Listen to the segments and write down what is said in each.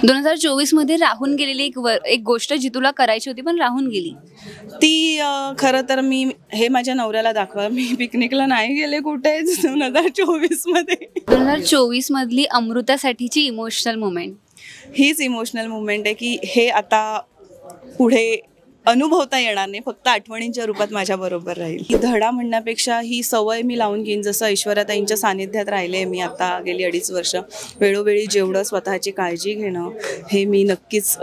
2024 मध्ये राहून गेलेली एक गोष्ट जी तुला करायची होती पण राहून गेली ती खरं तर मी हे माझ्या नवऱ्याला दाखवा, मी पिकनिकला नाही गेले कुठेच 2024 मध्ये. 2024 मधली अमृतासाठीची इमोशनल मोमेंट. हीच इमोशनल मुवमेंट आहे की हे आता पुढे अनुभवता येणार नाही, फक्त आठवणींच्या रूपात माझ्याबरोबर राहील. ही धडा म्हणण्यापेक्षा ही सवय मी लावून घेईन. जसं ऐश्वर्याताईंच्या सानिध्यात राहिले मी आता गेली 2.5 वर्ष. वेळोवेळी जेवढं स्वतःची काळजी घेणं हे मी नक्कीच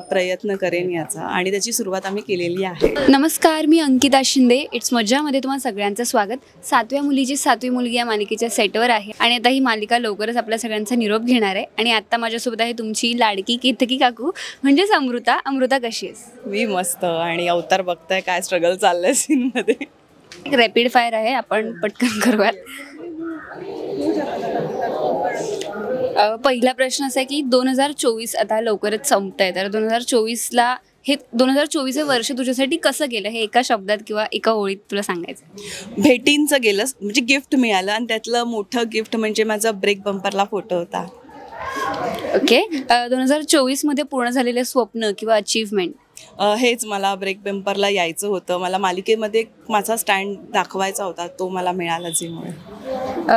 प्रयत्न करेन याचा, आणि त्याची सुरुवात आम्ही केलेली आहे. नमस्कार, मी अंकिता शिंदे. इट्स मज्जामध्ये तुम्हा सगळ्यांचं स्वागत. 7व्या मुलीची 7वी मुलगी या मालिकेच्या सेटवर आहे आणि आता ही मालिका लवकरच आपल्या सगळ्यांचा निरोप घेणार आहे. आणि आता माझ्यासोबत आहे तुमची लाडकी केतकी काकू, म्हणजेच अमृता. अमृता, कशी आहेस? मी मस्त. आणि अवतार बघताय काय स्ट्रगल चाललंय सीन मध्ये. एक रॅपिड फायर आहे, आपण पटकन करूयात. पहिला प्रश्न असा आहे की 2024 आता लवकरच संपत आहे, तर 2024ला हे 2024 वर्ष तुझ्यासाठी कसं गेलं हे एका शब्दात किंवा एका ओळीत तुला सांगायचं? भेटींचं गेलं, म्हणजे गिफ्ट मिळालं, आणि त्यातलं मोठं गिफ्ट म्हणजे माझा ब्रेक बंपरला फोटो होता. ओके. 2024 मध्ये पूर्ण झालेले स्वप्न किंवा अचीवमेंट? हेच, मला ब्रेक बंपरला यायचं होतं. मला मालिकेमध्ये माझा स्टँड दाखवायचा होता, तो मला मिळाला झीमुळे.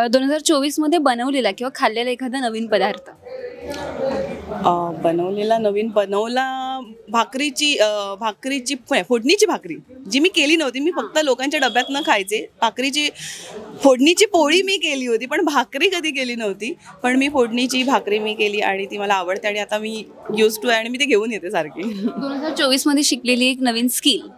2024 मध्ये बनवलेला किंवा खाल्लेला एखादा नवीन पदार्थ? बनवला भाकरीची फोडणीची भाकरी, जी मी केली नव्हती. मी फक्त लोकांच्या डब्यात न खायचे. भाकरीची फोडणीची पोळी मी केली होती, पण भाकरी कधी केली नव्हती. पण मी फोडणीची भाकरी मी केली आणि ती मला आवडते आणि आता मी यूज टू आहे आणि मी ते घेऊन येते सारखी. 2024 मध्ये शिकलेली एक नवीन स्किल?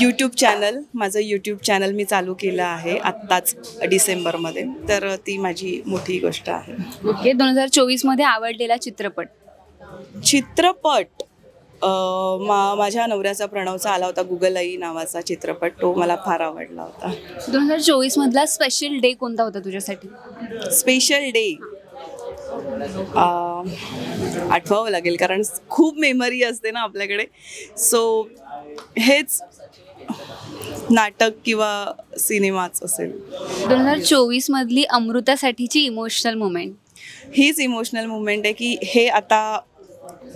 YouTube channel. माझं यूट्यूब चॅनल मी चालू केलं आहे आत्ताच डिसेंबरमध्ये, तर ती माझी मोठी गोष्ट आहे. ओके. 2024 मध्ये आवडलेला चित्रपट? माझ्या नवऱ्याचा प्रणवचा आला होता गुगल आई नावाचा चित्रपट, तो मला फार आवडला होता. 2024 मधला स्पेशल डे कोणता होता तुझ्यासाठी? स्पेशल डे आठवावं लागेल, कारण खूप मेमरी असते ना आपल्याकडे. सो हेच नाटक किंवा सिनेमाच असेल. 2024 मधली अमृतासाठीची इमोशनल मोमेंट? हीच इमोशनल मुवमेंट आहे की हे आता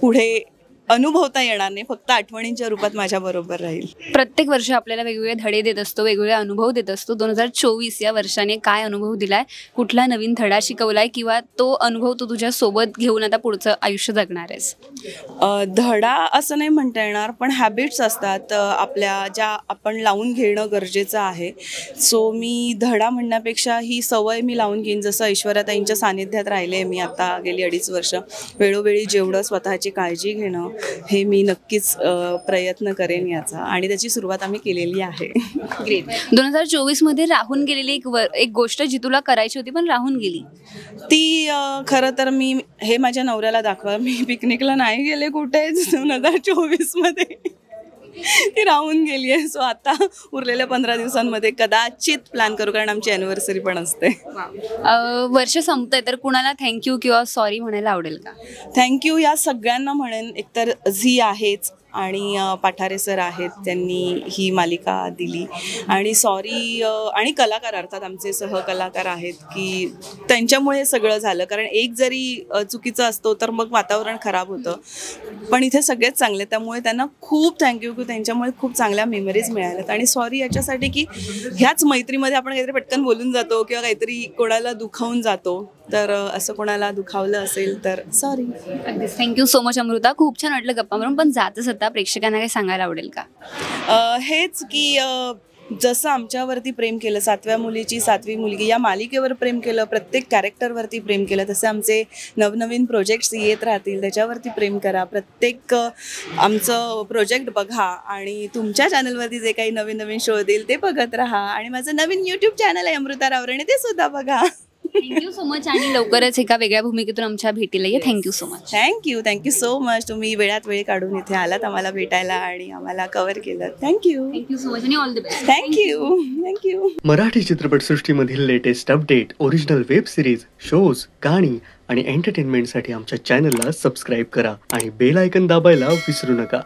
पुढे अनुभवता येणार नाही, फक्त आठवणींच्या रूपात माझ्याबरोबर राहील. प्रत्येक वर्ष आपल्याला वेगवेगळे धडे देत असतो, वेगवेगळे अनुभव देत असतो. 2024 या वर्षाने काय अनुभव दिलाय, कुठला नवीन धडा शिकवलाय, किंवा तो अनुभव तू तुझ्या सोबत घेऊन आता पुढचं आयुष्य जगणार आहेस? धडा असं नाही म्हणता येणार, पण हॅबिट्स असतात आपल्या, ज्या आपण लावून घेणं गरजेचं आहे. सो मी धडा म्हणण्यापेक्षा ही सवय मी लावून घेईन. जसं ऐश्वर्याताईंच्या सानिध्यात राहिले मी आता गेली 2.5 वर्ष. वेळोवेळी जेवढं स्वतःची काळजी घेणं हे मी नक्कीच प्रयत्न करेन याचा, आणि त्याची सुरुवात आम्ही केलेली आहे. ग्रेट. 2024 मध्ये राहून गेलेली एक गोष्ट जी तुला करायची होती पण राहून गेली? ती खरं तर मी हे माझ्या नवऱ्याला दाखवा, मी पिकनिकला नाही गेले कुठेच 2024 मध्ये. ती राहून गेली आहे. सो आता उरलेल्या 15 दिवसांमध्ये कदाचित प्लॅन करू, कारण आमची ॲनिव्हर्सरी पण असते. वर्ष संपतंय, तर कुणाला थँक्यू किंवा सॉरी म्हणायला आवडेल का? थँक्यू या सगळ्यांना म्हणेन. एकतर झी आहेच, आणि पाठारे सर आहेत, त्यांनी ही मालिका दिली, आणि सॉरी, आणि कलाकार अर्थात आमचे सहकलाकार आहेत की त्यांच्यामुळे सगळं झालं. कारण एक जरी चुकीचं असतो तर मग वातावरण खराब होतं, पण इथे सगळेच चांगले, त्यामुळे त्यांना खूप थँक्यू की त्यांच्यामुळे खूप चांगल्या मेमरीज मिळाल्यात. आणि सॉरी याच्यासाठी की ह्याच मैत्रीमध्ये आपण काहीतरी पटकन बोलून जातो किंवा काहीतरी कोणाला दुखावून जातो, तर असं कोणाला दुखावलं असेल तर सॉरी. अगदीच. Thank you so much Amruta. खूप छान वाटलं गप्पा मारून. पण जातच आता प्रेक्षकांना काही सांगायला आवडेल का? हेच की जसं आमच्यावरती प्रेम केलं, 7व्या मुलीची 7वी मुलगी या मालिकेवर प्रेम केलं, प्रत्येक कॅरेक्टरवरती प्रेम केलं, तसे आमचे नवनवीन प्रोजेक्ट्स येत राहतील, त्याच्यावरती प्रेम करा. प्रत्येक आमचं प्रोजेक्ट बघा, आणि तुमच्या चॅनलवरती जे काही नवीन नवीन शो देईल ते बघत राहा. आणि माझं नवीन यूट्यूब चॅनल आहे अमृता रावराणे, ते सुद्धा बघा. Thank you so much. आणि लवकरच एका वेगळ्या भूमिकेतून आमच्या भेटीला ये. Thank you so much. Thank you so much. तुम्ही वेळात वेळ काढून इथे आलात आम्हाला भेटायला आणि आम्हाला कव्हर केलं. थँक्यू सो मच आणि all the best. Thank you. Marathi चित्रपटसृष्टीमधील latest update, original web series, shows, गाणी आणि एंटरटेनमेंटसाठी आमच्या चॅनलला सबस्क्राईब करा आणि बेल आयकॉन दाबायला विसरू नका.